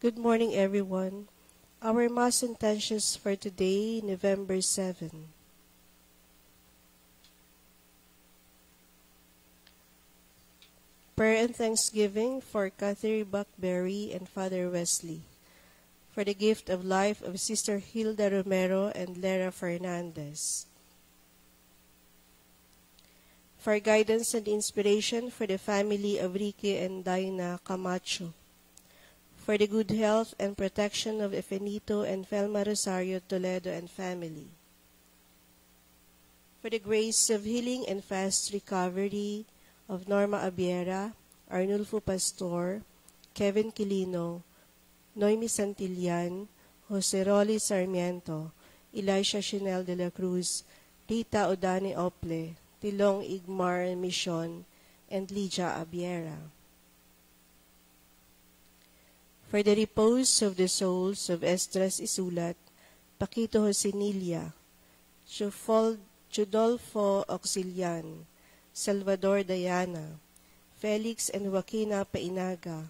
Good morning, everyone. Our Mass intentions for today, November 7. Prayer and thanksgiving for Catherine Buckberry and Father Wesley, for the gift of life of Sister Hilda Romero and Lera Fernandez, for guidance and inspiration for the family of Ricky and Dinah Camacho, for the good health and protection of Efenito and Felma Rosario Toledo and family, for the grace of healing and fast recovery of Norma Abiera, Arnulfo Pastor, Kevin Quilino, Noemi Santillan, Jose Rolly Sarmiento, Elisha Chanel de la Cruz, Rita Odani Ople, Tilong Igmar Mission, and Lydia Abiera. For the repose of the souls of Estras Isulat, Paquito Josenilla, Chudolfo Auxilian, Salvador Dayana, Felix and Joaquina Painaga,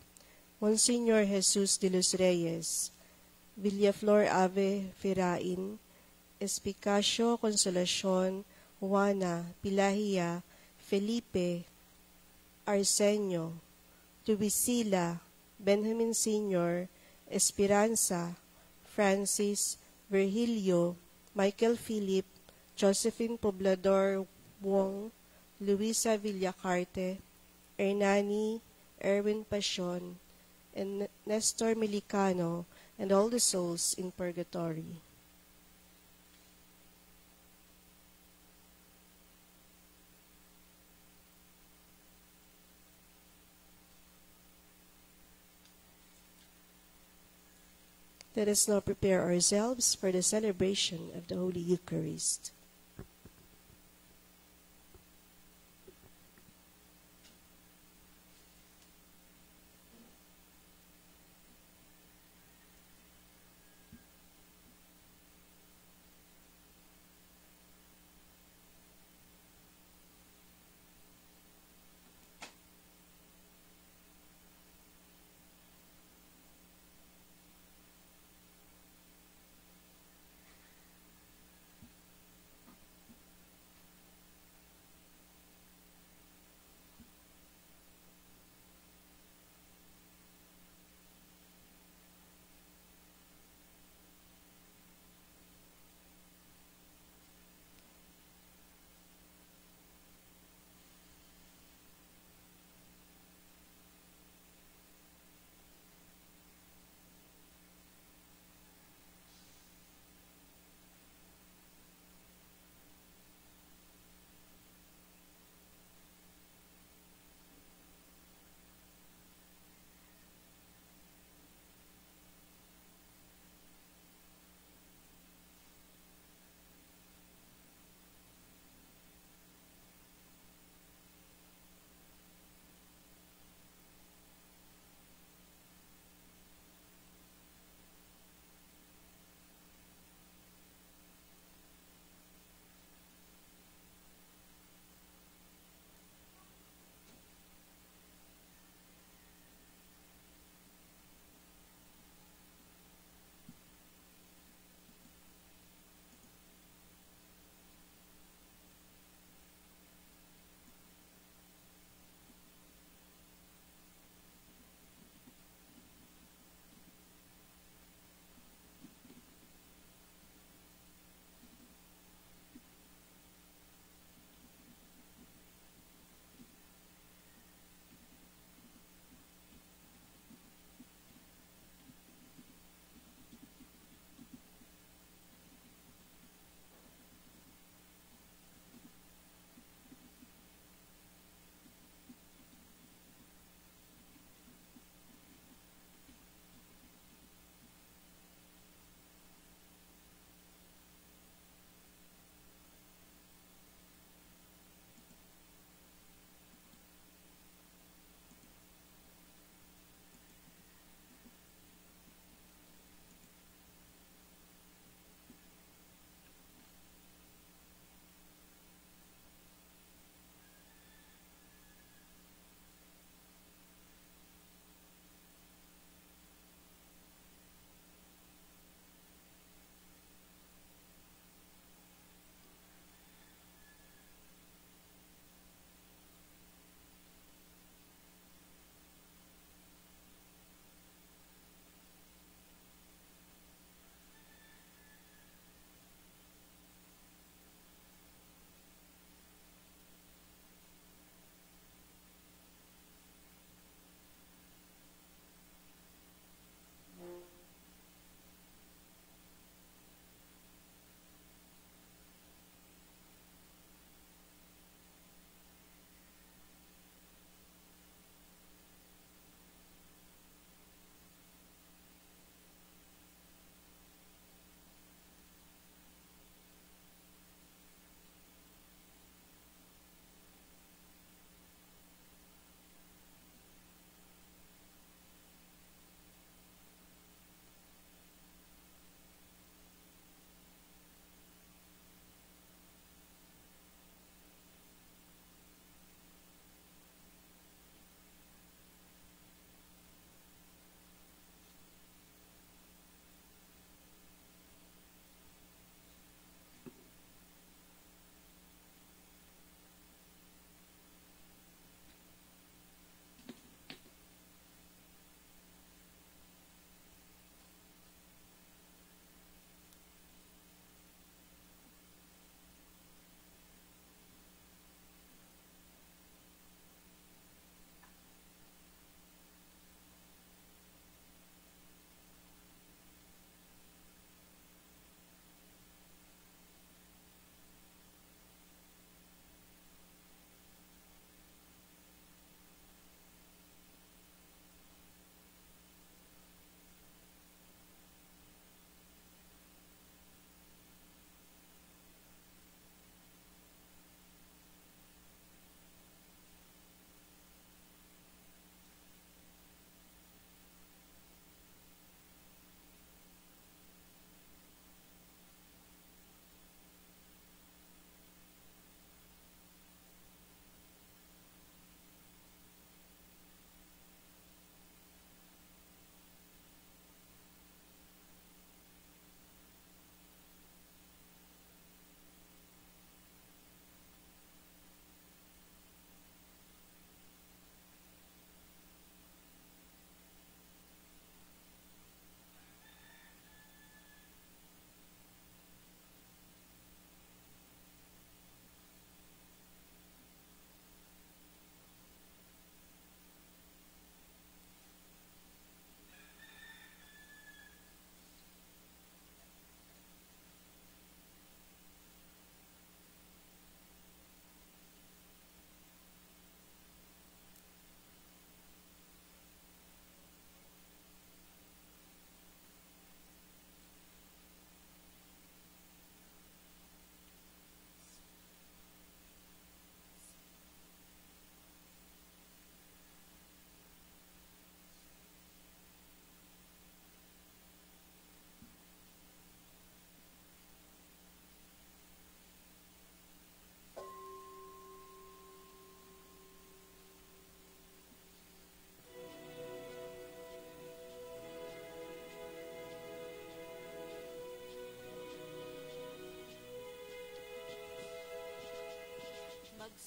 Monsignor Jesus de los Reyes, Villaflor Ave Firain, Espicacio Consolacion, Juana, Pilahia, Felipe, Arsenio, Tubisila, Benjamin Sr., Esperanza, Francis, Virgilio, Michael Philip, Josephine Poblador Wong, Luisa Villacarte, Hernani, Erwin Pasion, and Nestor Milicano, and all the souls in purgatory. Let us now prepare ourselves for the celebration of the Holy Eucharist.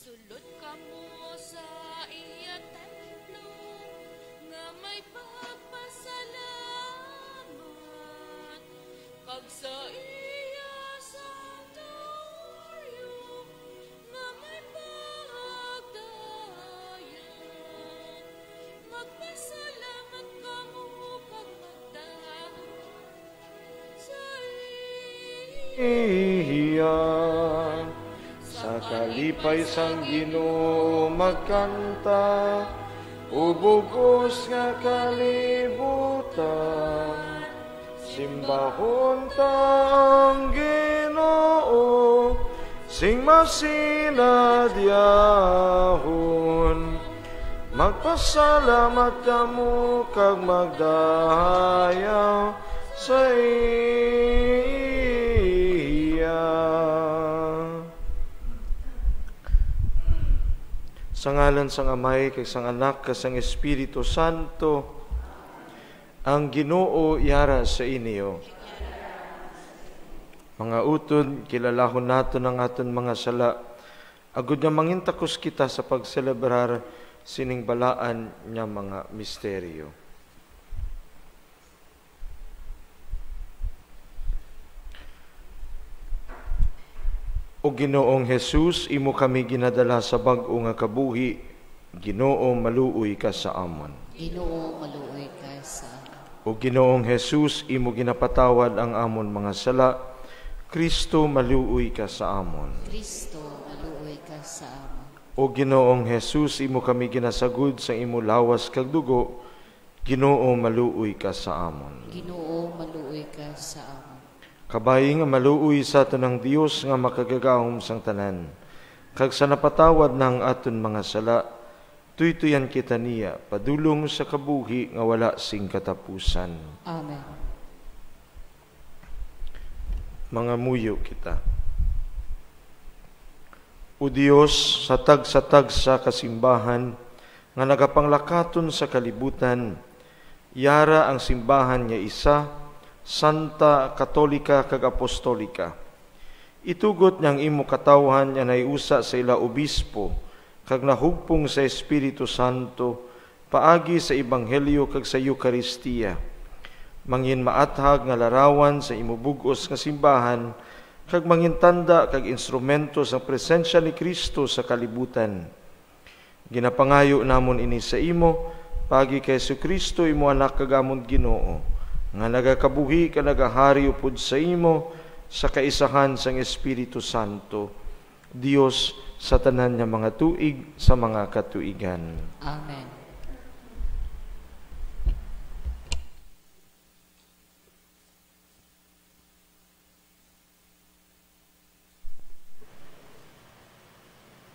Sulod ka mo sa iya templo nga may pagpasalamat, kag sa iya santuaryo nga may pagdayan. Magpasalamat ka mo kag magdahon sa iya. Sa kalipay sang Ginoo magkanta, ubugos nga kalibutan. Simbahon tang Ginoo, sing masinadyahon. Magpasalamat kamo kag magdayaw sa iya. Sa ngalan sang Amay, kag sang Anak, kag sang Espiritu Santo, ang Ginoo yara sa inyo. Mga utod, kilalahon nato ng aton mga sala, agud nga mangintakos kita sa pagselebrar sining balaan niya mga misteryo. O Ginoong Jesus, imo kami ginadala sa bag-o nga kabuhi. Ginoo, maluoy ka sa amon. Ginoo, maluoy ka sa amon. O Ginoong Jesus, imo ginapatawad ang amon mga sala. Kristo, maluoy ka sa amon. Kristo, maluoy ka sa amon. O Ginoong Jesus, imo kami ginasagud sa imo lawas kag dugo. Ginoo, maluoy ka sa amon. Ginoo, maluoy ka sa amon. Kabayi nga maluoy sa aton ang Dios nga makagagahom sang tanan. Kag sa napatawad ng aton mga sala, tuytuyan kita niya, padulong sa kabuhi nga wala sing katapusan. Amen. Mga muyo kita. O Dios, sa tag sa kasimbahan, nga nagapanglakaton sa kalibutan, yara ang simbahan niya isa, Santa, Katolika, kag Apostolika. Itugot niyang imo katawhan niya naiusa sa ila obispo, kag nahugpong sa Espiritu Santo, paagi sa Ebanghelyo kag sa Eucharistia. Mangin maathag nga larawan sa imo bug-os nga simbahan, kag mangintanda kag instrumento sa presensya ni Kristo sa kalibutan. Ginapangayo namon ini sa imo, paagi kay Kristo imo anak kag amon Ginoo, nga nagakabuhi ka nagahari upod sa imo sa kaisahan sang Espiritu Santo, Dios sa tanan niya mga tuig sa mga katuigan. Amen.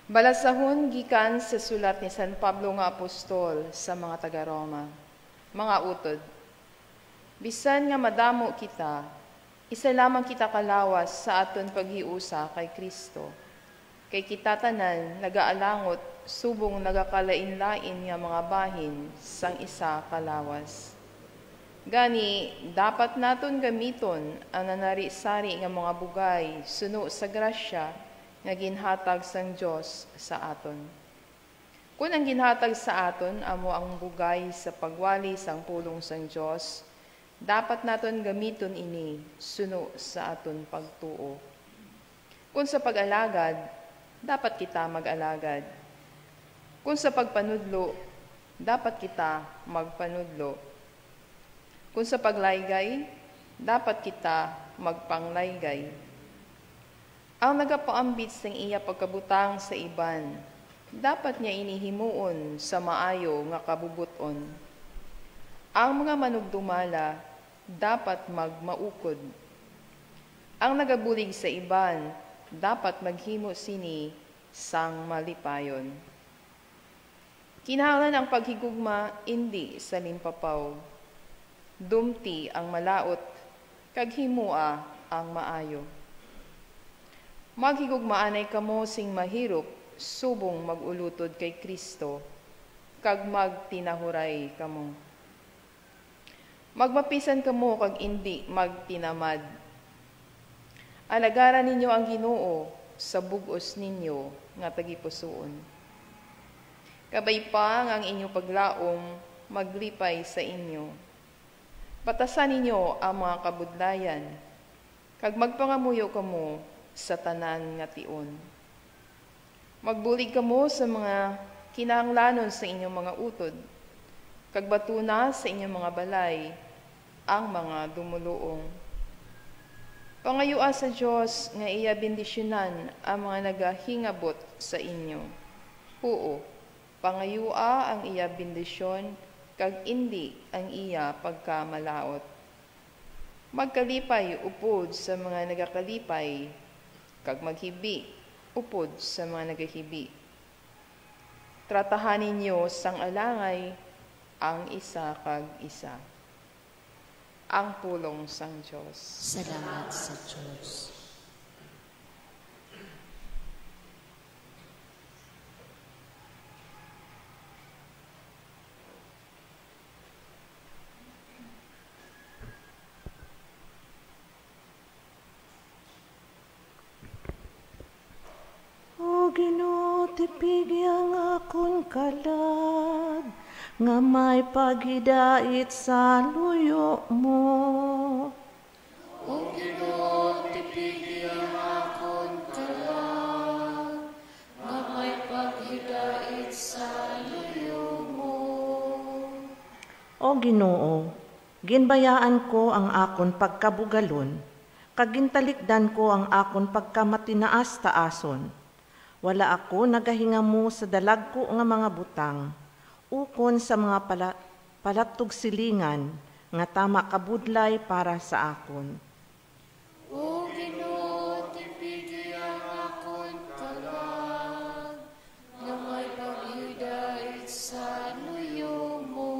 Balasahon gikan sa sulat ni San Pablo nga apostol sa mga taga-Roma. Mga utod, bisan nga madamo kita, isa lamang kita kalawas sa aton paghiusa kay Kristo. Kay kita tanan nagaalangot subong nagakalain-lain nga mga bahin sang isa kalawas. Gani, dapat naton gamiton ang nanari-sari nga mga bugay suno sa grasya nga ginhatag sang Dios sa aton. Kung ang ginhatag sa aton amo ang bugay sa pagwali sang pulong sang Dios, dapat naton gamiton ini suno sa aton pagtuo. Kung sa pag-alagad, dapat kita mag-alagad. Kung sa pagpanudlo, dapat kita magpanudlo. Kung sa paglaygay, dapat kita magpanglaygay. Ang nagapaambit sang iya pagkabutang sa iban, dapat niya inihimuon sa maayo nga kabubuton. Ang mga manugdumala, dapat magmaukod. Ang nagabulig sa iban, dapat maghimo sini sang malipayon. Kinahanglan ang paghigugma, hindi sa limpapaw. Dumti ang malaot, kag himua ang maayo. Maghigugmaanay kamo sing mahirop, subong magulutod kay Kristo, kag magtinahuray kamo. Magmapisan kamo kag indi magtinamad. Alagaran ninyo ang Ginoo, sa bugos ninyo nga tagipusoon. Kabay pa ang inyong paglaom maglipay sa inyo. Batasan ninyo ang mga kabudlayan, kag magpangamuyo kamo sa tanan nga tion. Magbulig kamo sa mga kinahanglanon sa inyong mga utod, kag batuna sa inyong mga balay ang mga dumuluong. Pangayua sa Diyos nga iya bendisyonan ang mga nagahingabot sa inyo. Oo, pangayua ang iya bendisyon, kag indi ang iya pagkamalaot. Magkalipay upod sa mga nagakalipay, kag maghibi upod sa mga nagahibi. Tratahan ninyo sang alangay ang isa kag isa. Ang pulong sang Diyos. Salamat sa Diyos. O Ginoo, tipigi ang akon kalag, nga may paghidait sa luyo mo. O Ginoo, tipigi ang akon kalag, nga may paghidait sa luyo mo. O Ginoo, ginbayaan ko ang akon pagkabugalon, kagintalikdan ko ang akon pagkamatinaas-taason. Wala ako nagahinga mo sa dalag ko nga mga butang, ukon sa mga palatog silingan, nga tama kabudlay para sa akon. O Ginoo, tipigi ang akon kalag, nga may paghidait sa luyo mo.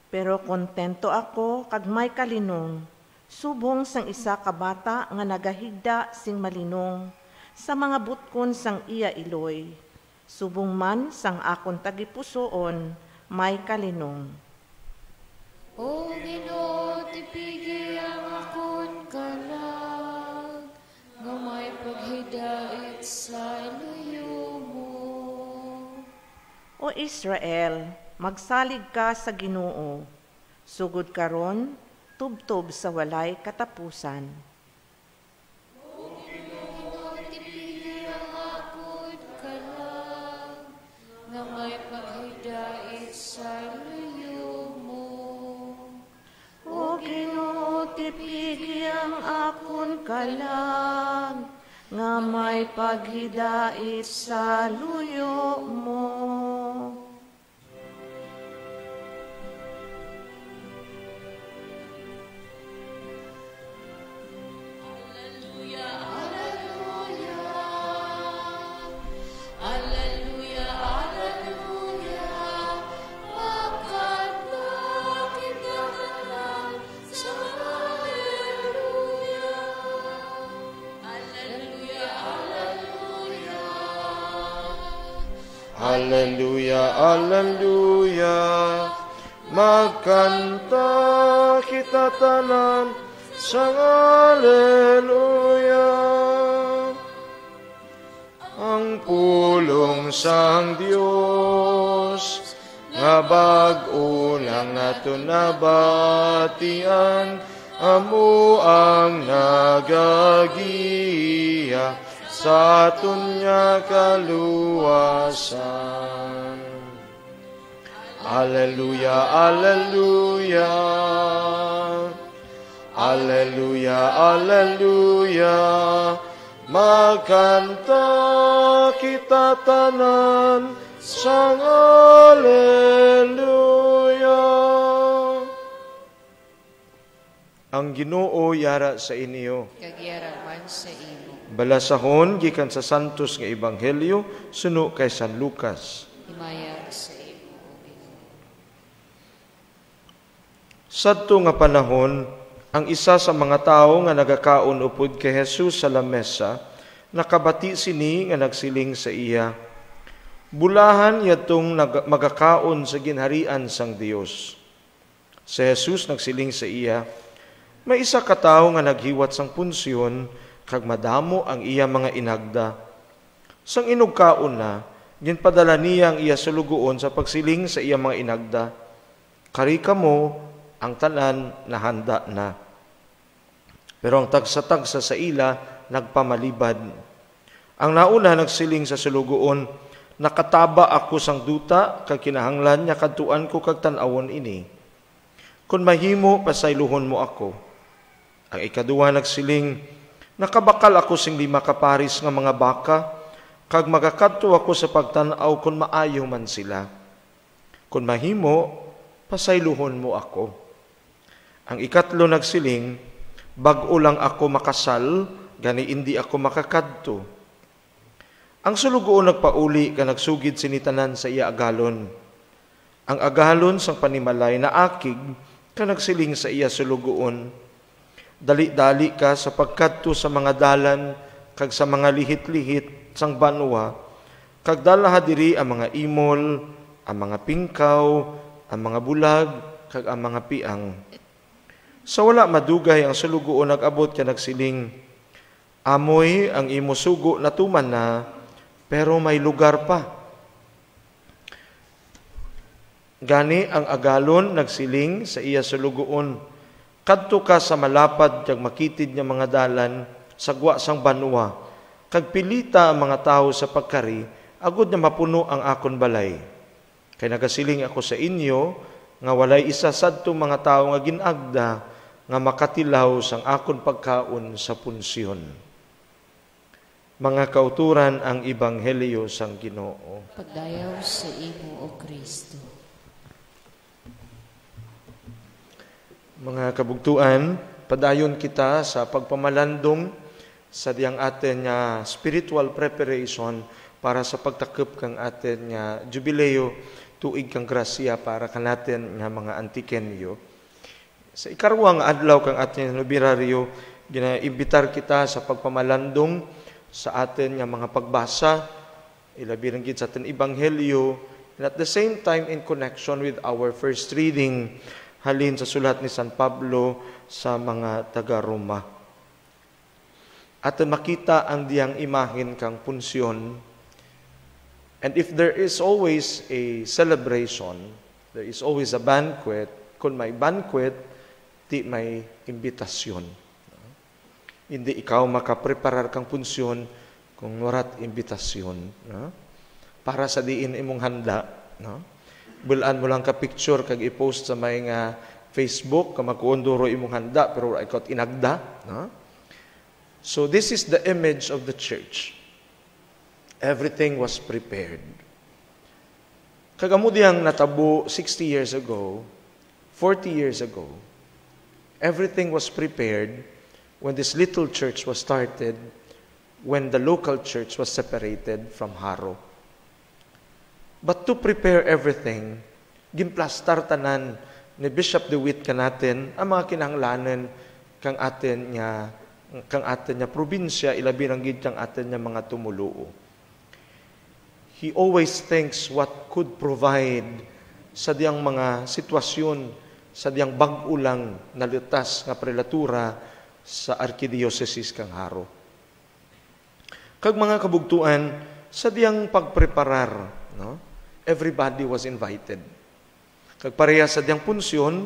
Pero kontento ako kag may kalinong, subong sang isa ka bata nga nagahigda sing malinong, sa mga butkon sang iya iloy, subong man sang akon tagipusoon, may kalinong. O Ginoo, tipigi ang akon kalag, nga may paghidait sa luyo mo. O Israel, magsalig ka sa Ginoo, sugod karon, tubtob sa walay katapusan. Tipigi ang akon kalag, nga may paghidait sa luyo mo. O Ginoo, tipigi ang akon kalag, nga may paghidait sa luyo mo. Alleluia, alleluia, magkanta kita tanan sa alleluia. Alleluia, alleluia. Alleluia, alleluia, magkanta kita tanan sang alleluia. Ang pulong sang Dios nga bag-o lang naton nabatian, amo ang nagagiya sa aton nga kaluwasan. Alleluia, alleluia, alleluia, alleluia, magkanta kita tanan sang alleluia. Ang Ginoo yara sa inyo. Kagyaraman sa imo. Balasahon gikan sa santos nga ebanghelyo suno kay San Lucas. Himaya sa imo. Sadto nga panahon, ang isa sa mga tao nga nagakaon upod kay Jesus sa lamesa, nakabati sini nga nagsiling sa iya, bulahan yatong magakaon sa ginharian sang Dios. Si Jesus nagsiling sa iya, may isa ka tao nga naghiwat sang punsyon, kag madamo ang iya mga inagda. Sang inugkaon na, ginpadala niya ang iya sulugoon sa pagsiling sa iya mga inagda. Karika mo, ang tanan na handa na. Pero ang tagsa-tagsa sa ila, nagpamalibad. Ang nauna nagsiling sa sulugoon, nakataba ako sang duta, kag kinahanglan niya kadtuan ko kag tan-awon ini. Kung mahimo, pasayluhon mo ako. Ang ikaduha nagsiling, nakabakal ako sing 5 kaparis nga mga baka, kag magakadto ako sa pagtan-aw kung maayo man sila. Kung mahimo, pasayluhon mo ako. Ang ikatlo nagsiling, bag-o lang ako makasal, gani hindi ako makakadto. Ang sulugoon nagpauli ka nagsugid sinitanan sa iya agalon. Ang agalon sang panimalay na akig ka nagsiling sa iya sulugoon. Dali-dali ka sa pagkadto sa mga dalan kag sa mga lihit-lihit sang banwa, kag dalaha diri ang mga imol, ang mga pingkaw, ang mga bulag, kag ang mga piang. Sa wala madugay ang sulugoon nag-abot ka nagsiling, amoy ang imo sugo na tuman na, pero may lugar pa. Gani ang agalon nagsiling sa iya sulugoon, kadto ka sa malapad kag makitid nga mga dalan, sagwa sang banwa, kag pilita ang mga tao sa pagkari, agud na mapuno ang akon balay. Kay nagasiling ako sa inyo, nga walay isa sadto mga tao nga ginagda, nga makatilaw sang akon pagkaon sa punsyon. Mga kauturan ang Ebanghelyo sang Ginoo. Pagdayaw sa imo, O Kristo. Mga kabugtuan, padayon kita sa pagpamalandong sa diyang atin nga spiritual preparation para sa pagtakip kang atin nga jubileo tuig kang grasya para kanatin nga mga antikenyo. Sa ikarwang adlaw kang atin nobiraryo, ginaimbitar kita sa pagpamalandong sa atin nga mga pagbasa, ilabi rin sa atin Ebanghelyo, and at the same time in connection with our first reading, halin sa sulat ni San Pablo sa mga taga-Roma. At makita ang diyang imahin kang punsyon. And if there is always a celebration, there is always a banquet, kung may banquet, di may imbitasyon. Hindi ikaw makapreparar kang punsyon kung warat imbitasyon. Para sa diin imong handa. Bulaan mo lang ka picture kag i-post sa may nga Facebook, kamakuondoro imong handa, pero ikot inagda. So this is the image of the church. Everything was prepared. Kagamo diyang natabo 60 years ago, 40 years ago, everything was prepared when this little church was started, when the local church was separated from Haro. But to prepare everything, gimplastar tanan ni Bishop DeWitt kanatin ang mga kinahanglanan kang atin nga probinsya, ilabi ng gid kang atin nga mga tumuluo. He always thinks what could provide sa diyang mga sitwasyon, sa diyang bag-o lang na lutas nga prelatura sa Arkidiocese kang Haro. Kag mga kabugtuan, sa diyang pagpreparar, everybody was invited. Kag pareha sa diyang punsyon,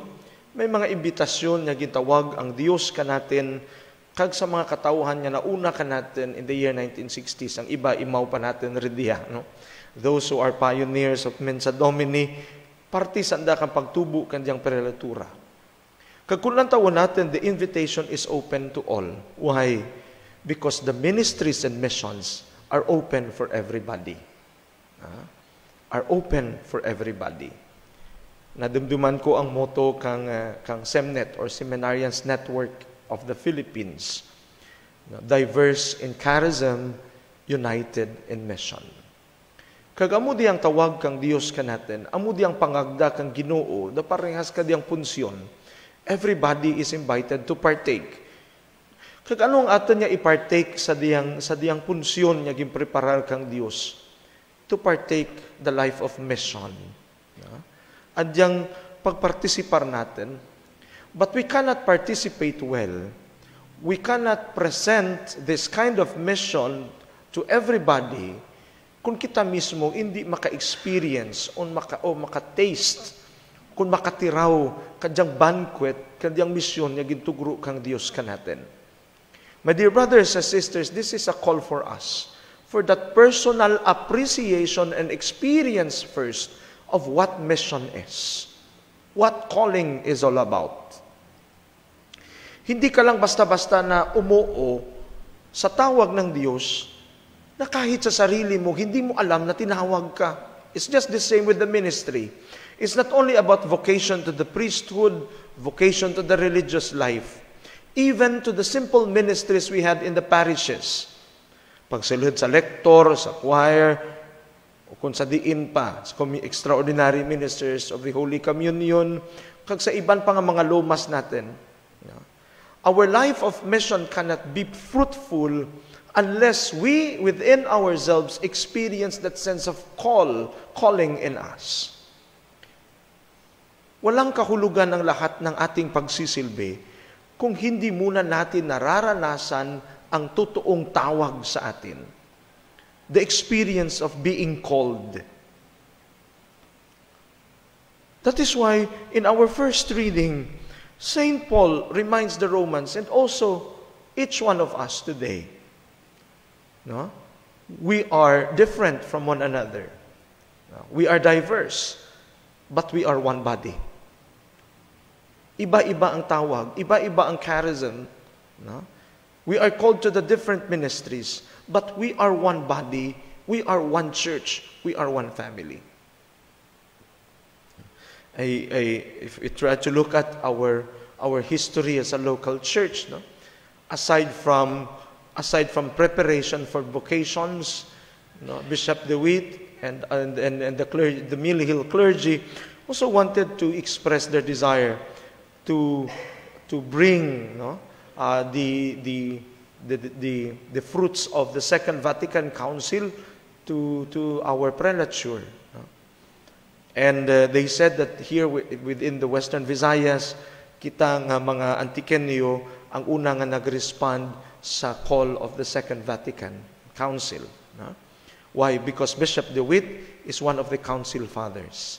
may mga imbitasyon nga gitawag ang Dios kanatin, kag sa mga katawhan nga nauna kanatin in the year 1960s, ang iba imaw pa natin rediya. Those who are pioneers of Mensa Domini, parte sa anda kang pagtubo kanyang prelatura. Kag kung lang tawon natin, the invitation is open to all. Why? Because the ministries and missions are open for everybody. Are open for everybody. Nadumduman ko ang motto kang SEMNET or Seminarians Network of the Philippines. Diverse in charism, united in mission. Kag amo di ang tawag kang Dios kanatin, amo di ang pangagda kang Ginoo, da parehas ka di ang punsyon. Everybody is invited to partake. Kag anong aton niya i-partake sa diyang punsyon niya ginpreparar kang Dios? To partake the life of mission. Adyang pagpartisipar natin, but we cannot participate well we cannot present this kind of mission to everybody kung kita mismo hindi maka-experience o maka-taste, kung makatiraw kadyang banquet, kadyang misyon nga gintugro kang Dios kanatin. My dear brothers and sisters, this is a call for us, for that personal appreciation and experience first of what mission is, what calling is all about. Hindi ka lang basta-basta na umuo sa tawag ng Diyos na kahit sa sarili mo, hindi mo alam na tinawag ka. It's just the same with the ministry. It's not only about vocation to the priesthood, vocation to the religious life, even to the simple ministries we had in the parishes. Pagsilhod sa lector, sa choir, o kung sa diin pa, sa extraordinary ministers of the Holy Communion, kag sa iban pa nga mga lumas natin. Our life of mission cannot be fruitful unless we, within ourselves, experience that sense of calling in us. Walang kahulugan ng lahat ng ating pagsisilbi kung hindi muna natin nararanasan ang totoong tawag sa atin. The experience of being called. That is why, in our first reading, St. Paul reminds the Romans and also each one of us today, no? We are different from one another. We are diverse, but we are one body. Iba-iba ang tawag, iba-iba ang charism. No? We are called to the different ministries, but we are one body, we are one church, we are one family. If we try to look at our history as a local church, no? aside from preparation for vocations, no, Bishop DeWitt and the Mill Hill clergy also wanted to express their desire to bring, no, the fruits of the Second Vatican Council to our prelature. No? And they said that here within the Western Visayas, kita nga mga Antiqueño ang una nga nag-respond sa call of the Second Vatican Council. No? Why? Because Bishop DeWitt is one of the Council Fathers.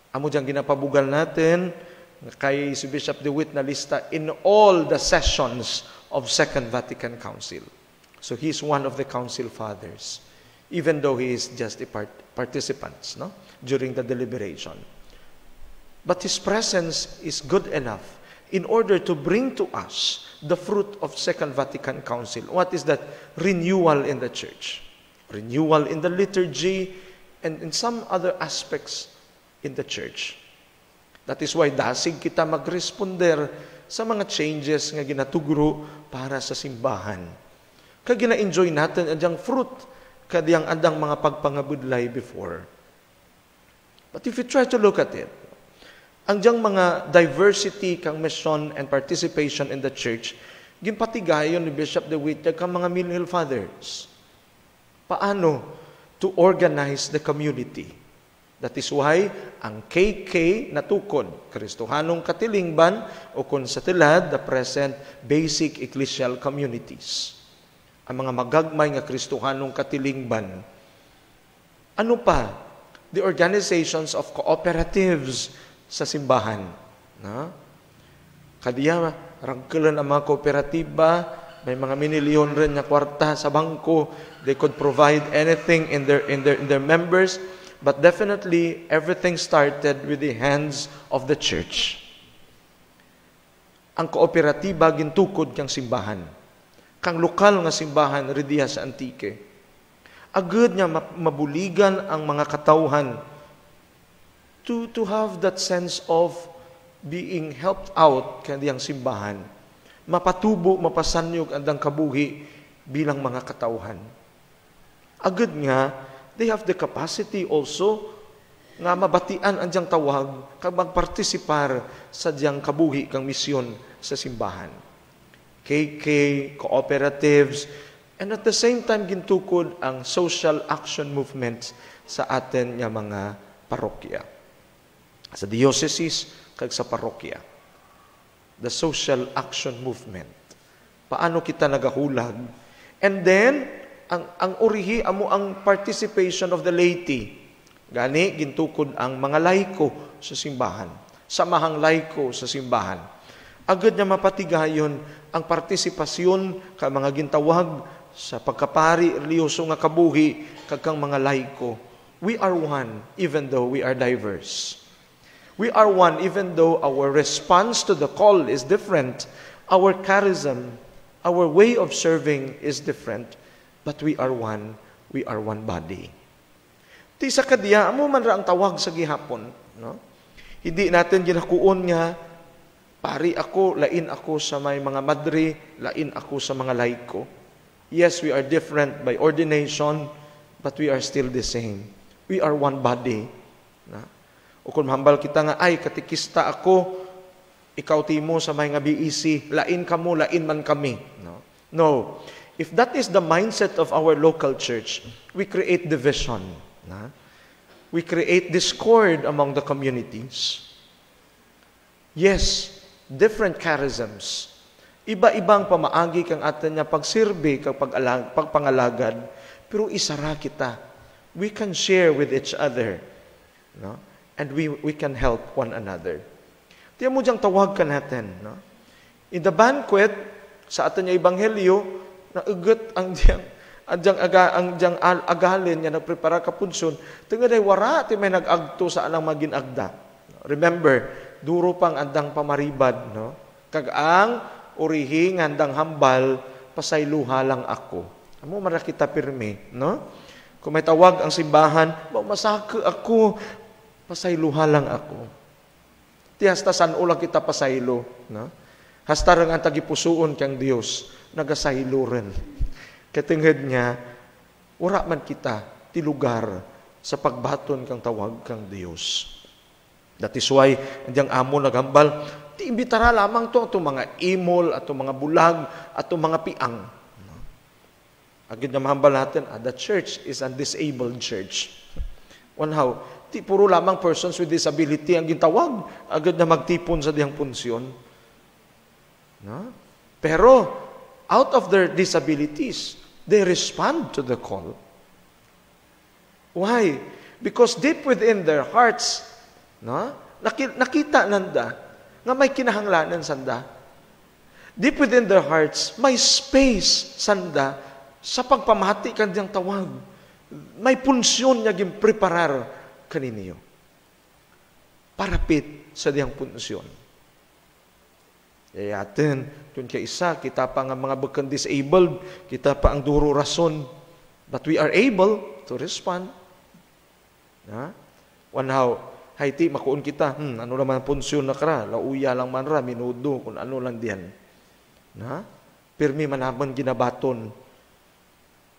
Amo diyang ginapabugal natin, kay si Bishop DeWitt na lista in all the sessions of Second Vatican Council. So he's one of the Council Fathers, even though he is just a participant, no? during the deliberation. But his presence is good enough in order to bring to us the fruit of Second Vatican Council. What is that? Renewal in the church. Renewal in the liturgy and in some other aspects in the church. That is why dasig kita mag-responder sa mga changes nga ginatugro para sa simbahan. Kaya gina-enjoy natin ang fruit kadiyang andang mga pagpangabudlay before. But if you try to look at it, ang diyang mga diversity kang mission and participation in the church, ginpatigayon ni Bishop DeWitt kang mga Mill Hill Fathers. Paano to organize the community? That is why ang KK natukod, Kristohanong Katilingban, o kung sa tilad, the present basic ecclesial communities. Ang mga magagmay nga Kristohanong Katilingban. Ano pa? The organizations of cooperatives sa simbahan. No? Kadiya, rangkulan ang mga kooperatiba, may mga minilyon rin na kwarta sa bangko. They could provide anything in their members. But definitely, everything started with the hands of the church. Ang kooperatiba gintukod kang simbahan. Kang lokal nga simbahan, ridiya sa Antique. Agad niya mabuligan ang mga katauhan to have that sense of being helped out kaniyang simbahan. Mapatubo, mapasanyog andang kabuhi bilang mga katauhan. Agad nga, they have the capacity also nga mabatian ang diyang tawag kag magpartisipar sa diyang kabuhi kang misyon sa simbahan. KK, cooperatives, and at the same time gintukod ang social action movements sa atin nga mga parokya. Sa diocese kag sa parokya. The social action movement. Paano kita nagahulag? And then, ang urihi amo ang participation of the laity. Gani, gintukod ang mga laiko sa simbahan. Samahang laiko sa simbahan. Agad na mapatigayon ang partisipasyon ka mga gintawag sa pagkapari, reliyoso nga kabuhi, kagkang mga laiko. We are one even though we are diverse. We are one even though our response to the call is different. Our charism, our way of serving is different. But we are one. We are one body. Ti sa kadiya, amo man ra ang tawag sa gihapon. No? Hindi natin ginakuon nga, pari ako, lain ako sa may mga madre, lain ako sa mga laiko. Yes, we are different by ordination, but we are still the same. We are one body. Na? O kung mahambal kita nga, ay, katikista ako, ikaw timo sa may nga BEC, lain ka mo, lain man kami. No. If that is the mindset of our local church, we create division. Na? We create discord among the communities. Yes, different charisms. Iba-ibang pamaagi kang atin niya pagsirbe, kang pagpangalagad, pero isara kita. We can share with each other. No? And we can help one another. Tiyan mo diyang tawag ka natin. No? In the banquet, sa atin niya ebanghelyo, naugot ang diyang agalin niya nagprepara ka punsyon, tingaday wara ti may nag-agto sa anang maginagda. Remember, duro pang andang pamaribad, no? Kag ang urihi ngandang hambal, pasayluha lang ako. Amo man ra kita pirmi, no? Kung may tawag ang simbahan, masaka ako, pasayluha lang ako. Ti hasta san ulang kita pasaylo, no? Hasta rang ang tagipusuon kang Dios, nagasaylo rin. Katingad niya, wala man kita ti lugar sa pagbaton kang tawag kang Dios. That is why, andiyang amo nagambal, ti imbitara lamang to, itong mga imol, atong mga bulag, atong mga piang. Agad na mahambal natin, the church is a disabled church. One how, ti puro lamang persons with disability ang gintawag, agad na magtipon sa diyang punsyon. No? Pero, out of their disabilities, they respond to the call. Why? Because deep within their hearts, no? Nakita nanda nga may kinahanglanan sanda. Deep within their hearts, may space sanda sa pagpamati kanyang tawag. May punsyon niya gimpreparar kaninyo. Parapit sa diyang punsyon. Yayatin, yun kay isa, kita pa nga mga bakang disabled, kita pa ang duro rason, but we are able to respond. One how, haiti, makuon kita, ano naman punsyon na kara, lauya lang man ra, minudo, kung ano lang diyan. Pirmi manaman ginabaton.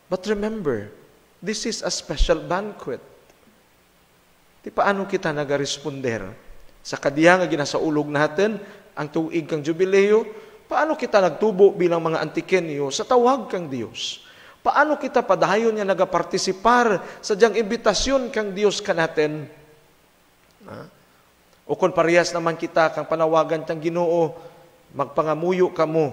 But remember, this is a special banquet. Di paano kita nagaresponder? Sa kadiya nga ginasaulog natin, ang tuig kang jubileo, paano kita nagtubo bilang mga antikenyo sa tawag kang Diyos? Paano kita padayon niya nagapartisipar sa diyang imbitasyon kang Diyos ka natin? O kung parehas naman kita kang panawagan kang Ginoo, magpangamuyo ka mo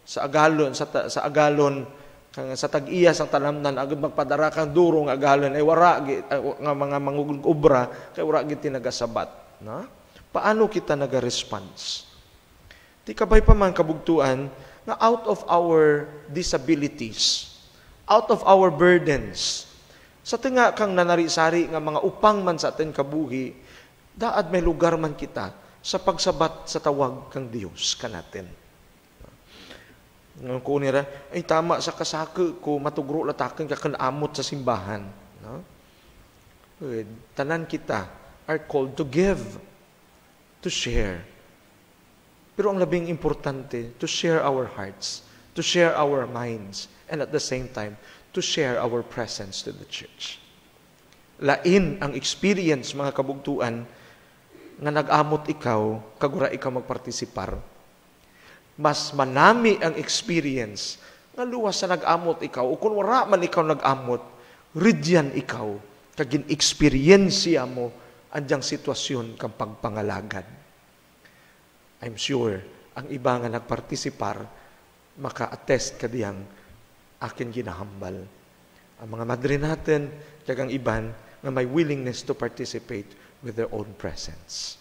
sa agalon, sa agalon, kang sa tag-iya sang talamnan, agad magpadara kang durong agalon, ay wara nga mga mangugubra, kay wara giti nagasabat. Paano kita naga-response? Di kabay pa man kabugtuan na out of our disabilities, out of our burdens, sa tinga kang nanari-sari nga mga upang man sa atin kabuhi, daad may lugar man kita sa pagsabat sa tawag kang Diyos ka natin. Ngayon ko nira, ay tama sa kasaka ko, matugro latakan ka kanamot sa simbahan. Tanan kita are called to give, to share. Pero ang labing importante, to share our hearts, to share our minds, and at the same time, to share our presence to the church. Lain ang experience, mga kabugtuan, nga nag-amot ikaw, kagura ikaw magpartisipar. Mas manami ang experience, nga luwas sa nag-amot ikaw, o kung wala man ikaw nag-amot, ridyan ikaw, kagin experiensya mo, andyang sitwasyon kang pagpangalagad. I'm sure, ang iba nga nagpartisipar, maka-attest kadiyang akin ginahambal. Ang mga madre natin, kag ang iban, nga may willingness to participate with their own presence.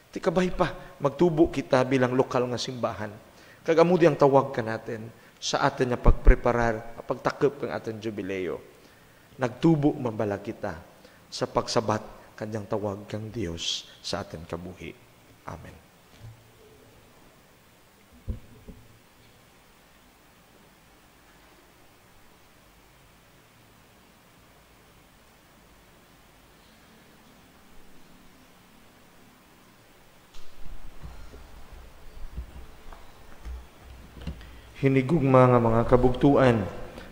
Ti kabay pa, magtubo kita bilang lokal nga simbahan. Kag amudi ang tawag ka natin sa atin nga pagpreparar, pagtakip ng atin jubileo. Nagtubo mabala kita sa pagsabat kanyang tawag kang Dios sa atin kabuhi. Amen. Hinigugma nga mga kabugtuan,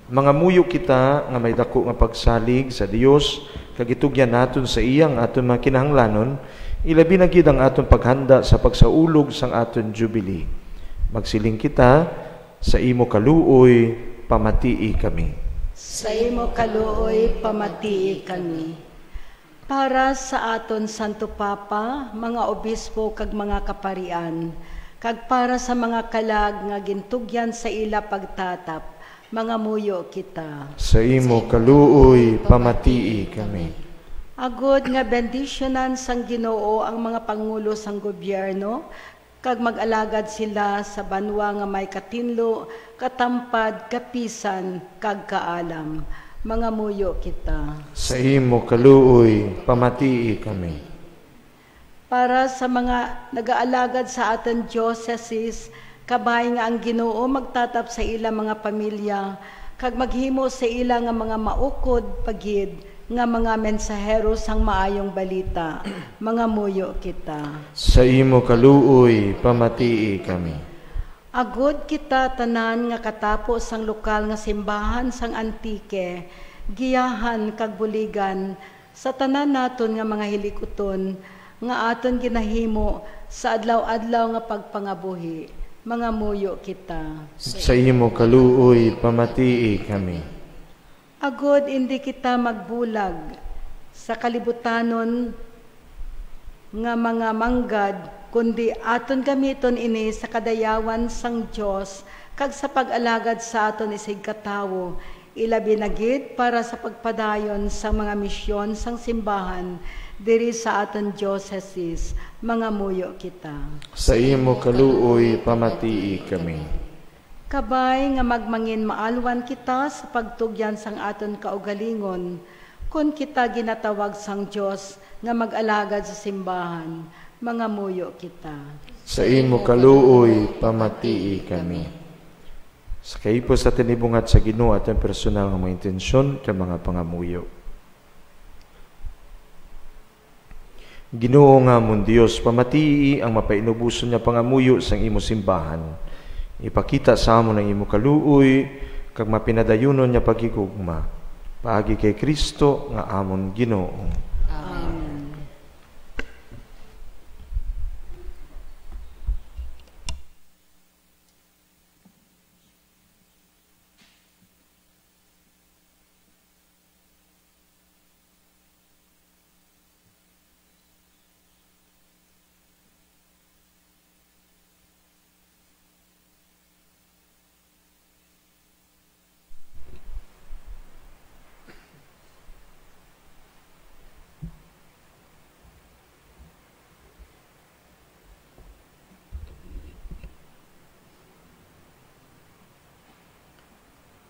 mga muyo kita nga may dako nga pagsalig sa Dios, kagitugyan naton sa iyang aton mga kinahanglanon, ilabi na gid ang aton paghanda sa pagsaulog sang aton jubilee. Magsiling kita, sa imo kaluoy pamatii kami. Sa imo kaluoy pamatii kami. Para sa aton Santo Papa, mga obispo kag mga kaparian, kag para sa mga kalag nga gintugyan sa ila pagtatap, mga muyo kita. Sa imo kaluoy pamatii kami. Agod nga bendisyonan sang Ginoo ang mga pangulo sang gobyerno, kag mag-alagad sila sa banwa nga may katinlo, katampad, kapisan, kag kaalam. Mga muyo kita. Sa imo kaluoy pamatii kami. Para sa mga nag-aalagad sa aton diocese, kabay nga ang Ginoo magtatap sa ila mga pamilya, kag maghimo sa ila nga mga maukod pagid, nga mga mensahero sang maayong balita. Mga muyo kita. Sa imo kaluoy pamatii kami. Agod kita tanan nga katapos sang lokal nga simbahan sang Antique, giyahan kag buligan, sa tanan naton nga mga hilikuton, nga aton ginahimo sa adlaw-adlaw nga pagpangabuhi. Mga muyo kita. Sa imo kaluoy pamatii kami. Agod hindi kita magbulag sa kalibutanon nga mga manggad, kundi aton gamiton ini sa kadayawan sang Dios kag sa pag-alagad sa aton isig katawo, ilabi na gid para sa pagpadayon sa mga misyon sang simbahan diri sa aton diocese. Mga muyo kita. Sa imo kaluoy pamatii kami. Kabay nga magmangin maalwan kita sa pagtugyan sang aton kaugalingon, kun kita ginatawag sang Dios nga mag-alagad sa simbahan. Mga muyo kita. Sa imo kaluoy pamatii kami. Sa kaipo sa tinibungat sa Ginoo at ang personal nga mga intensyon ka mga pangamuyo. Ginoo nga amon Dios, pamatii ang mapainubuson niya pangamuyo sang imo simbahan. Ipakita sa amon ang imo kaluoy, kag mapinadayunon niya pagigugma. Paagi kay Kristo nga amon Ginoo. Amen.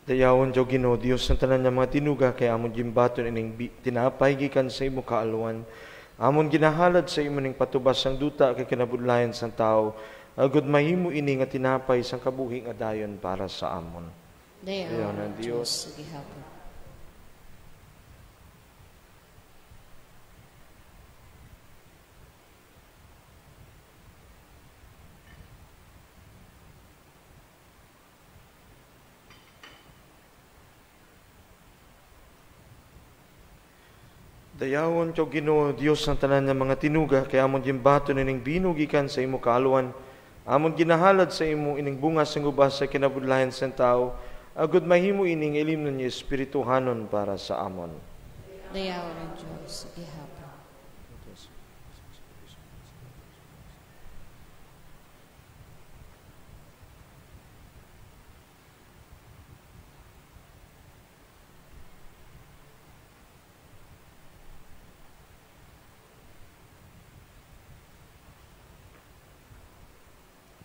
Dayawon jo Ginoo Dios ng tanan nga mga tinuga kay amon gimbaton ining tinapay gikan sa imo kaalwan. Amon ginahalad sa imo ning patubas sang duta kay kinabudlayan sang tao. Agud mahimo ini nga tinapay sang kabuhi nga dayon para sa amon. Dayon ng Dios. Sige hapon. Dayawon jo Ginoo Dios ng tanan nga mga tinuga kay amon gimbaton ining binog gikan sa imo kaalwan. Amon ginahalad sa imo ining bunga sang ubas sa kinabudlayan sang tao. Agud mahimo ining ilimnon ni espirituhanon para sa amon. Dayon ng Diyos. Sige hapon.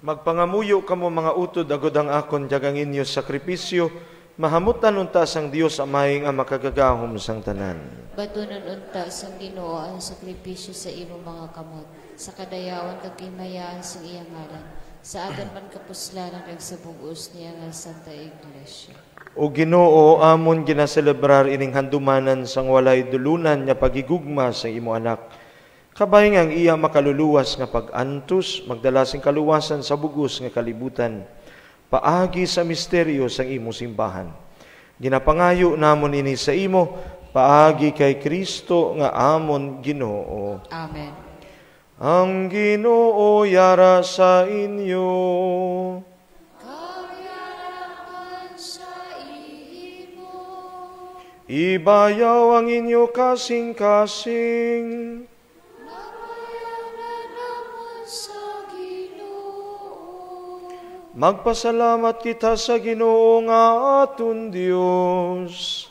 Magpangamuyo kamo mga utod agod ang akon jagang inyo sakripisyo, mahamutan unta sang Dios amay nga makagagahom sang tanan. Batunon unta sang Ginoo ang sakripisyo sa imo mga kamot, sa kadayawan kag kimayaan sang iyang ngalan, sa aton man kapuslanan kag sa bugos niya nga Santa Iglesia. O Ginoo, amon ginaselebrar ining handumanan sang walay dulunan nga pagigugma sa imo anak. Kabay nga iya makaluluwas nga pag-antos, magdalasing kaluwasan sa bugos nga kalibutan, paagi sa misteryo sang imo simbahan. Ginapangayo namon ini sa imo, paagi kay Kristo nga amon Ginoo. Amen. Ang Ginoo yara sa inyo. Kayarapan sa imo. Ibayaw ang inyo kasing-kasing. Sa Ginoo. Magpasalamat kita sa Ginoo nga aton Dios.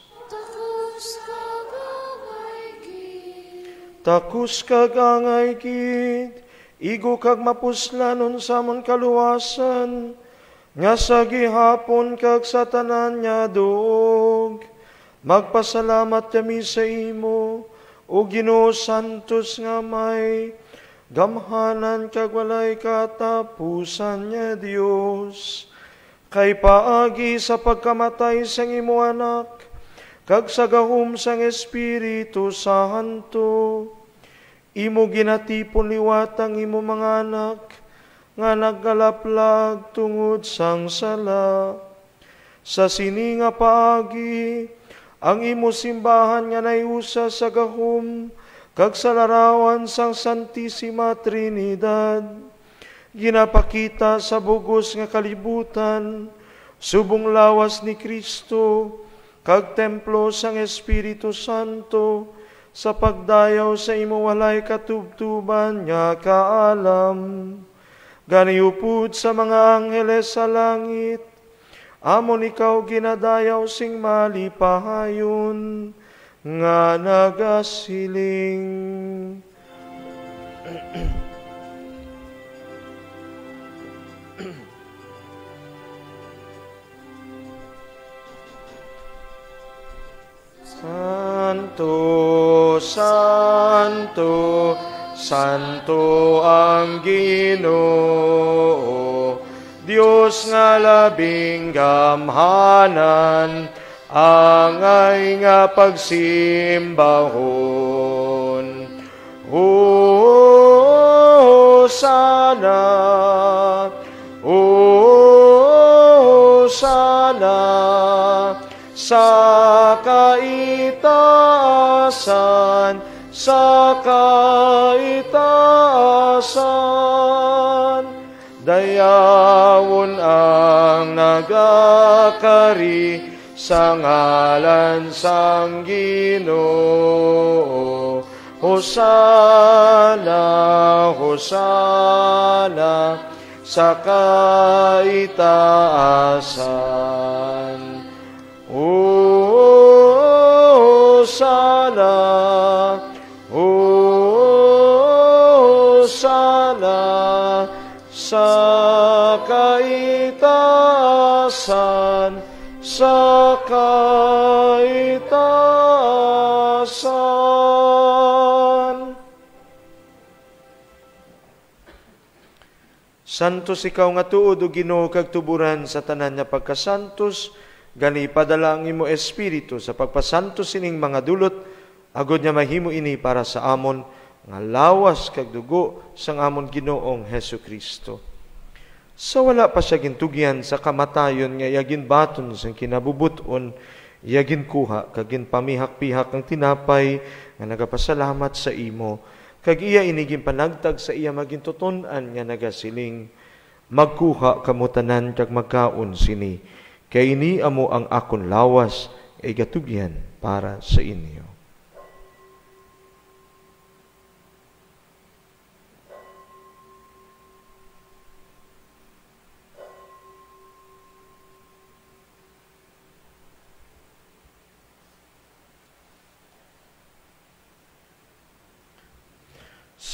Takus kag angay gid, igo kag mapuslanon samon kaluwasan, nga sa gihapon kag sa tanan nya duog. Magpasalamat kami sa imo, o Ginoo Santos nga may gamhanan kag walay katapusan niya Dios. Kay paagi sa pagkamatay sang imo anak, kag sa gahom sang Espiritu Santo, imo ginatipon liwat ang imo mga anak, nga naggalaplag tungod sang sala. Sa sininga paagi, ang imo simbahan nga naiusa sa gahom, kag sa larawan sang Santissima Trinidad, ginapakita sa bugos nga kalibutan, subong lawas ni Kristo, kag templo sang Espiritu Santo, sa pagdayaw sa imo walay katubtuban nga kaalam. Ganiupod sa mga angheles sa langit, amon ikaw ginadayaw sing malipahayon, nga nagasiling. Santo, Santo, Santo ang Ginoo, Dios nga labing gamhanan, angay nga pagsimbahon. Hosana, Hosana, sa kaitaasan, sa kaitaasan, dayawon ang nagakari, sa ngalan sang Ginoo. Hosana, Hosana, sa kaitaasan. Hosana, Hosana, sa kaitaasan, sa kaitaasan. Santos ikaw nga tuod o Ginoo kag tuburan sa tanan nga pagkasantos, gani padala ang imo Espiritu sa pagpasantos sining mga dulot, agod nga mahimo ini para sa amon nga lawas kag dugo sang amon Ginoong Hesukristo. Sa wala pa siya gintugyan sa kamatayon nga yagin baton sang kinabubuton, yagin kuha kag pamihak-pihak ang tinapay nga nagapasalamat sa imo, kag iya inigin panagtag sa iya magintuton-an nga nagasiling, magkuha kamo tanan kag magkaon sini, kay ini amo ang akon lawas ay gatugyan para sa inyo.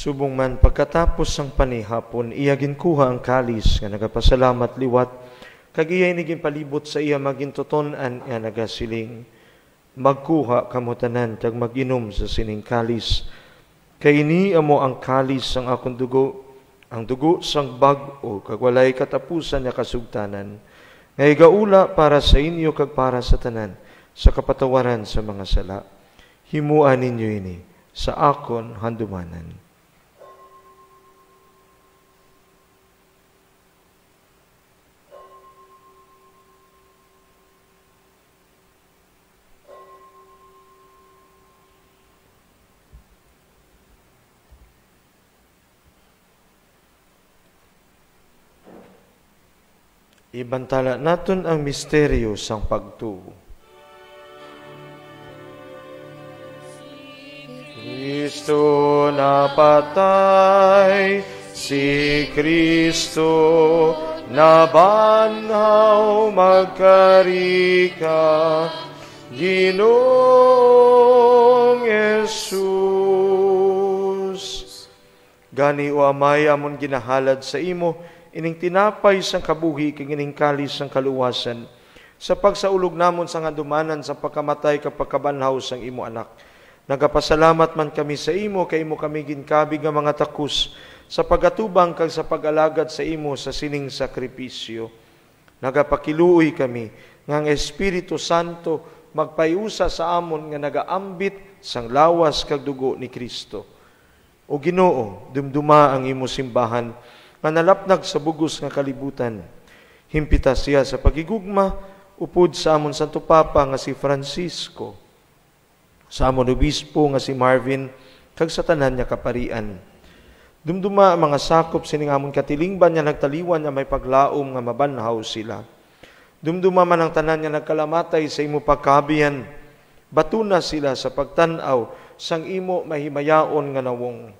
Subong man pagkatapos ang panihapon, iya ginkuha ang kalis nga nagapasalamat liwat, kag iya niging palibot sa iya magintuton-an nga nagasiling, magkuha kamutanan kag maginom sa sining kalis. Kay ini amo ang kalis ang akong dugo, ang dugo sang bag-o kag walay katapusan nga kasugtanan, nga igaula para sa inyo kag para sa tanan, sa kapatawaran sa mga sala. Himuan ninyo ini sa akon handumanan. Ibantala naton ang misteryo sang pagtuo. Kristo napatay, si Kristo nabanhaw magkarika, Ginoong Jesus. Gani o amay amon ginahalad sa imo, ining tinapay sang kabuhi kag ining kalis sang kaluwasan, sa pagsaulog namon sang handumanan sa pagkamatay kapag kabanhaw sang imo anak. Nagapasalamat man kami sa imo, kay imo kami ginkabig nga mga takus, sa pagatubang kag sa pag-alagad sa imo sa sining sakripisyo. Nagapakiluoy kami nga ang Espiritu Santo magpayusa sa amon nga nagaambit sang lawas kag dugo ni Kristo. O Ginoo, dumduma ang imo simbahan nga nalapnag sa bugos nga kalibutan. Himpita siya sa pagigugma, upod sa amon Santo Papa nga si Francisco, sa amon Obispo nga si Marvin, kag sa tanan niya kaparian. Dumduma ang mga sakop sining amon katilingban nga nagtaliwan nga may paglaom nga mabanhaw sila. Dumduma man ang tanan nga nagkalamatay sa imo pagkabiyan, batuna sila sa pagtanaw sang imo mahimayaon nga nawong.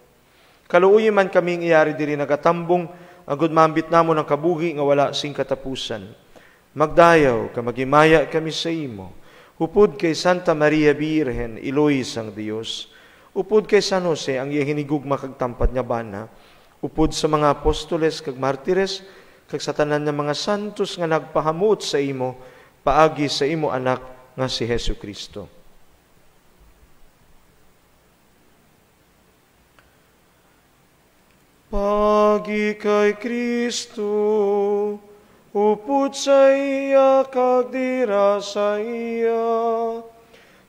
Kaluoy man kaming iyari diri nagatambong, agud mambit namon ang kabuhi nga wala sing katapusan. Magdayaw ka magimaya kami sa imo. Upod kay Santa Maria Birhen, Iloy sang Dios. Upod kay San Jose, ang ihinigugma kag tampad nga bana. Upod sa mga apostoles kag martires, kag sa tanan nga mga santos nga nagpahamot sa imo, paagi sa imo anak nga si Hesukristo. Pagi kay Kristo, upod sa iya kag dira sa iya,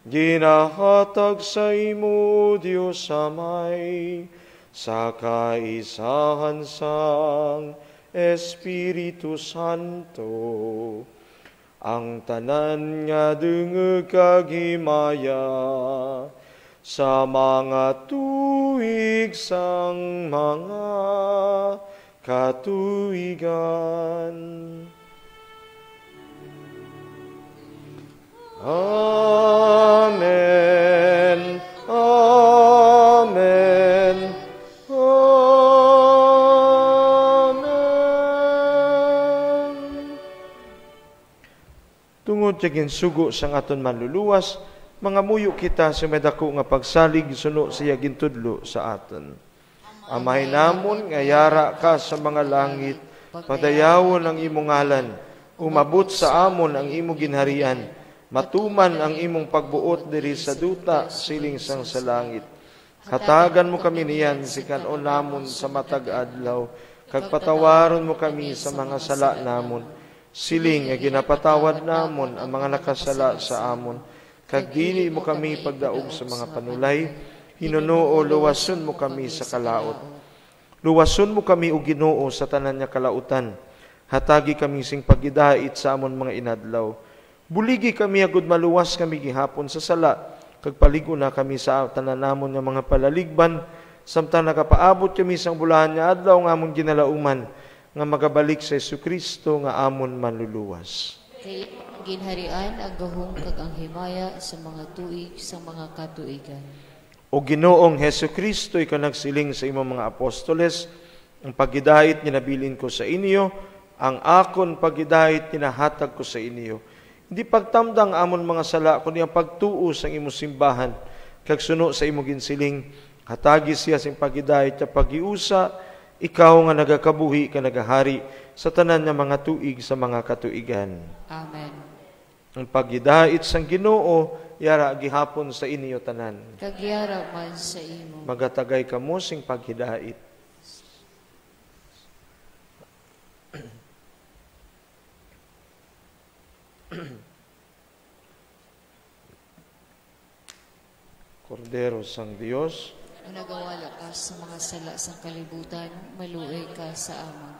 ginahatag sa imo Dios Amay, sa kaisahan sang Espiritu Santo, ang tanan nga dengeg kag himaya, sa mga tuig sang mga katuigan. Amen. Amen. Amen. Tungod sa ginsugo sang aton manluluwas, mga muyo kita sa medako nga pagsalig suno siya gintudlo sa aton. Amay namon nga yara ka sa mga langit, padayawon ang imong ngalan, umabot sa amon ang imong ginharian, matuman ang imong pagbuot diri sa duta siling sang sa langit. Hatagan mo kami niyan sikanon namon sa matag adlaw, kag patawaron mo kami sa mga sala namon, siling nga ginapatawad namon ang mga nakasala sa amon. Kag dili mo kami pagdaog sa mga panulay, Hinunoo, luwason mo kami sa kalaot. Luwason mo kami o Ginoo sa tanan niya kalautan. Hatagi kami sing pagidait sa amon mga inadlaw. Buligi kami agud maluwas kami gihapon sa sala, kag paligo na kami sa tanan namon nga mga palaligban, samtang nakapaabot kami sang bulahan nga adlaw nga amon ginalauman, nga magabalik sa Jesucristo nga amon manluluwas. Kay ginharian ang gahong kag ang himaya sa mga tuig sa mga katuigan. O Ginoong Jesucristo, ikaw nagsiling sa imong mga apostoles, ang pagidait nabilin ko sa inyo, ang akon pagidait tinahatag ko sa inyo. Hindi pagtamdang amon mga sala, kundi ang pagtuo sa imong simbahan, kag suno sa imong ginsiling, Hatagi siya sing pagidayat sa pagiusa, ikaw nga nagakabuhi ka nagahari sa tanan nga mga tuig sa mga katuigan. Amen. Ang pagidait sang Ginoo yara gihapon sa inyo tanan. Kagyara man sa imo. Magatagay kamo sing paghidait. Kordero sang Dios, Ang nagawala ka sa mga sala sa kalibutan, maluoy ka sa amon.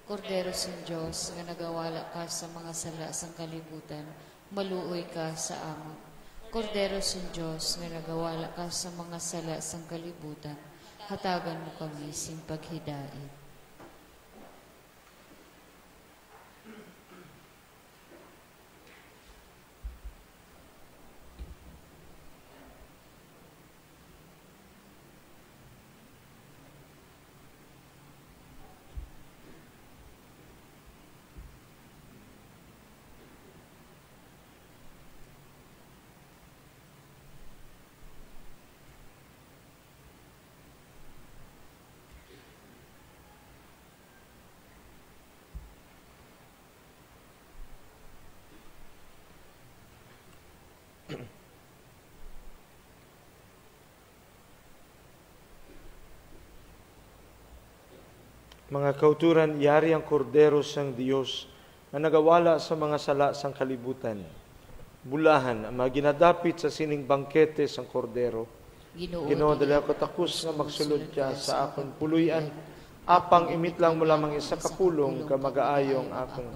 Kordero sa Diyos, nga nagawala ka sa mga sala sa kalibutan, maluoy ka sa amon. Kordero sa Diyos, nga nagawala ka sa mga sala sa kalibutan, hatagan mo kami sing paghidait. mga kauturan, yari ang kordero sang Dios na nagawala sa mga sala sang kalibutan. Bulahan ang mga ginadapit sa sining bangkete sang kordero. Ginoo dali ako takus nga magsulod ka sa akong puluyan, apang imitlang mo lamang isa kapulong ka magaayong akong.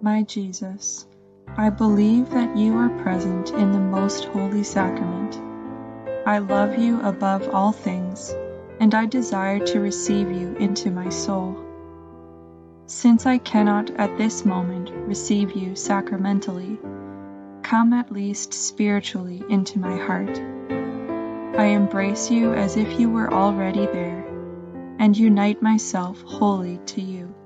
My Jesus, I believe that you are present in the most holy sacrament. I love you above all things, and I desire to receive you into my soul. Since I cannot at this moment receive you sacramentally, come at least spiritually into my heart. I embrace you as if you were already there, and unite myself wholly to you.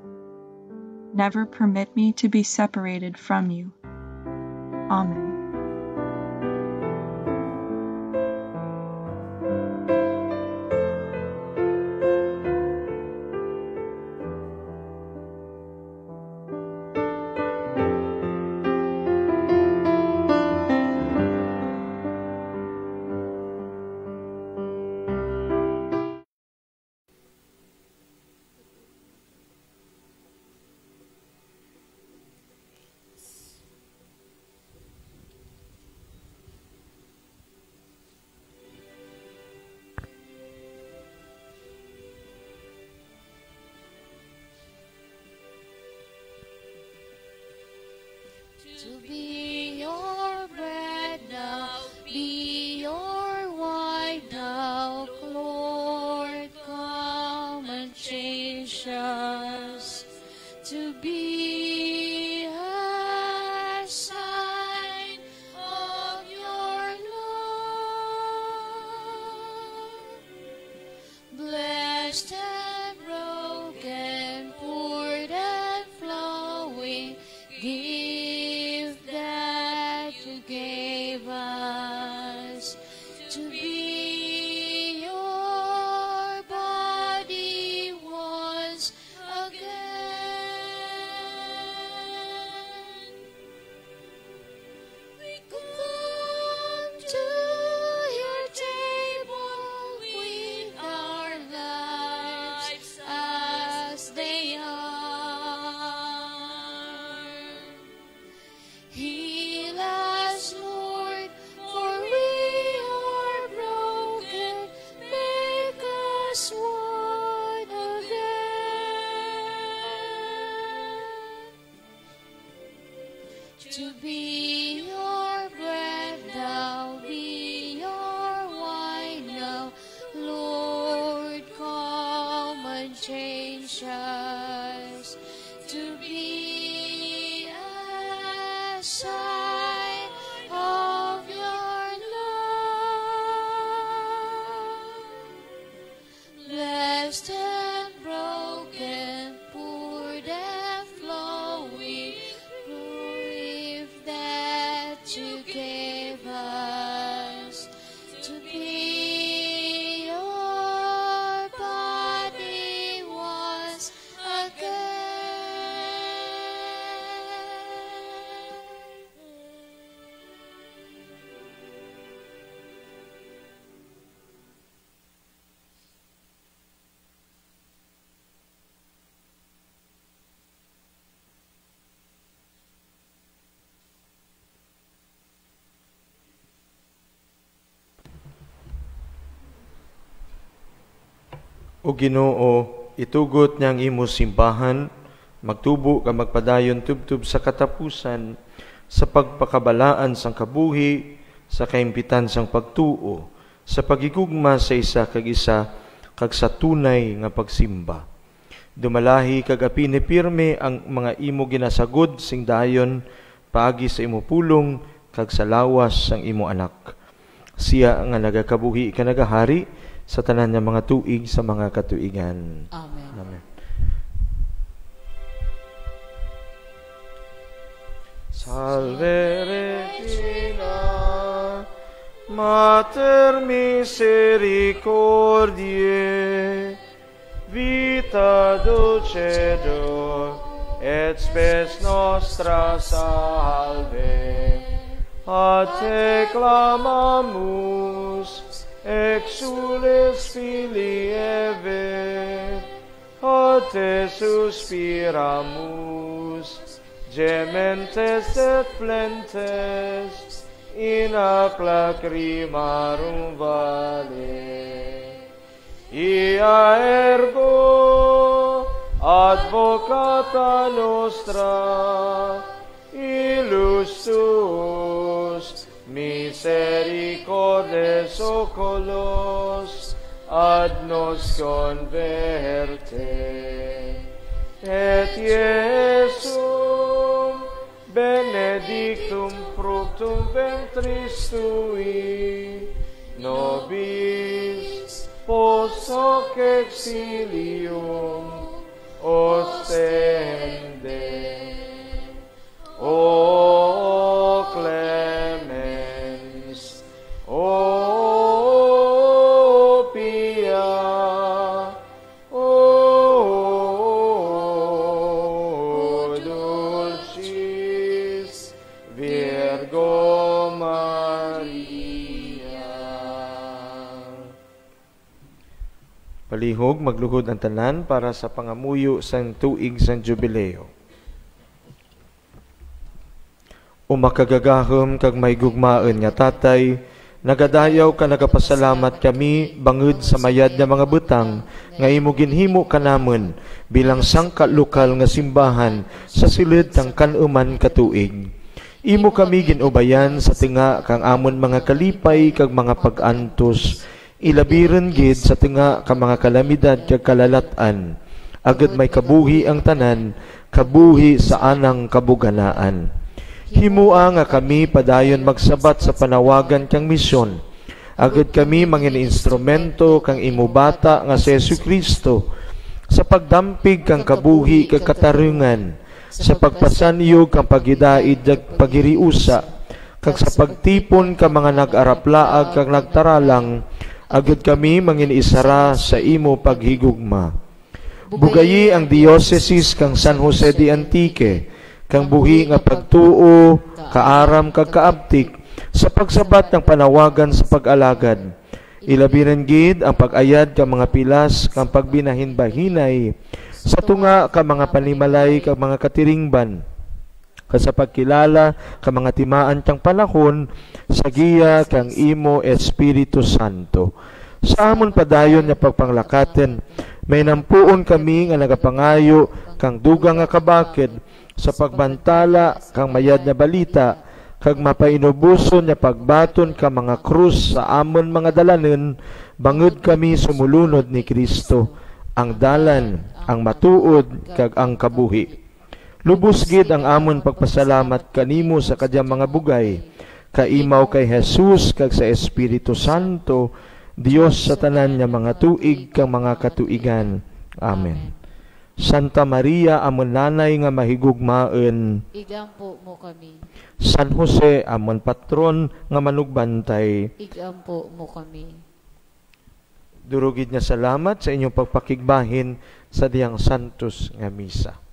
Never permit me to be separated from you. Amen. To be your bread now, be your wine now, Lord, come and change us. To be a sign of your love. Blessed and broken, poured and flowing, give that you gave us. To be your body once again. We come to your table with our lives as they are. Heal us, Lord, for we are broken. Make us one again. To be your bread now, be your wine now, Lord, come and change us. to be a sign of your love. Blessed and broken, poor and flowing, grief that you gave us to be your body once again. O Ginoo, itugot niyang imo simbahan, magtubo ka magpadayon tubtub sa katapusan, sa pagpakabalaan sang kabuhi, sa kaimpitan sang pagtuo, sa pagigugma sa isa kag isa, kag sa tunay nga pagsimba. Dumalahi kag apine pirme ang mga imo ginasagod sing dayon, paagi sa imo pulong, kag sa lawas sang imo anak. Siya nga nagakabuhi ka nagahari, sa tanan niya mga tuig sa mga katuigan. Amen. Amen. Salve Regina, Mater misericordiae, vita dulcedo, et spes nostra salve. A te clamamus, exules filii Eve, a te suspiramus, gementes et plentes, in ac lacrimarum vale. Ia ergo advocata nostra, illus tuus misericordes oculos ad nos converte. Et Iesum benedictum fructum ventris tui, nobis post hoc exilium ostende. O clemens, O pia, O dulcis Virgo Maria. Palihog magluhod ang tanan para sa pangamuyo sang tuig sang jubileo. O makagagahom kag may gugmaen nga tatay, nagadayaw ka nagapasalamat kami bangod sa mayad nga mga butang nga imo ginhimo kanamon bilang sangka lokal nga simbahan sa silid tang kanuman katuig. Imo kami ginubayan sa tinga kang amon mga kalipay kag mga pag-antos, ilabiren gid sa tinga kang mga kalamidad kag kalalatan. Agad may kabuhi ang tanan, kabuhi sa anang kabuganaan. Himua nga kami padayon magsabat sa panawagan kang misyon. Agad kami mangin instrumento kang imo bata nga si Jesucristo sa pagdampig kang kabuhi kag katarungan, sa pagpasaniyog kang pagidaid kag pagiriusa, kag sa pagtipon ka mga nag-araplaag kag nagtaralang, agad kami mangin isara sa imo paghigugma. Bugayi ang diocese kang San Jose de Antique, kang buhi nga pagtuo, kaaram kag kaabtik, sa pagsabat ng panawagan sa pag-alagad. Ilabiran gid ang pag-ayad kang mga pilas kang pagbinahin-bahinay, sa tunga ka mga panimalay kag mga katiringban, sa pagkilala kang mga timaan kang panahon, sa giya kang imo Espiritu Santo. Sa amon padayon nga pagpanglakaten, may nampuon kami nga nagapangayo kang dugang nga kabakid, sa pagbantala kang mayad na balita, kag mapainubuson na pagbaton ka mga krus sa amon mga dalanen, bangod kami sumulunod ni Kristo, ang dalan, ang matuod, kag ang kabuhi. Lubos gid ang amon pagpasalamat kanimo sa kadyang mga bugay, kaimaw kay Jesus kag sa Espiritu Santo, Dios sa tanan nga mga tuig kang mga katuigan. Amen. Santa Maria, amon nanay nga mahigugmaen, Igampo mo kami. San Jose, amon patron nga manugbantay, Igampo mo kami. durugid nga salamat sa inyong pagpakigbahin sa diyang santos nga misa.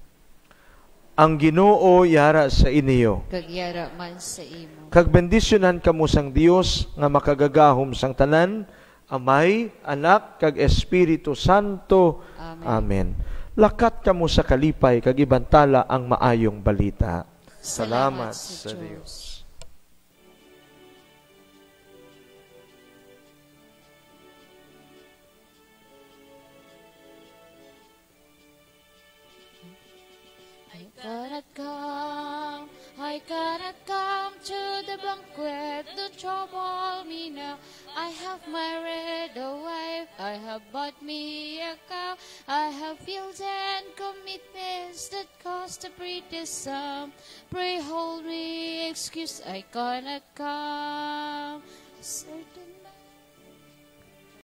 Ang Ginoo yara sa inyo. Kagyara man sa imo. Kag bendisyonan kamo sang Dios nga makagagahom sang tanan, Amay, Anak, kag Espiritu Santo. Amen. Amen. Lakat kamo sa kalipay kag ibantala ang maayong balita. Salamat sa Dios. I cannot come to the banquet, don't trouble me now. I have married a wife, I have bought me a cow, I have fields and commitments that cost a pretty sum. Pray hold me excuse, I cannot come. Certain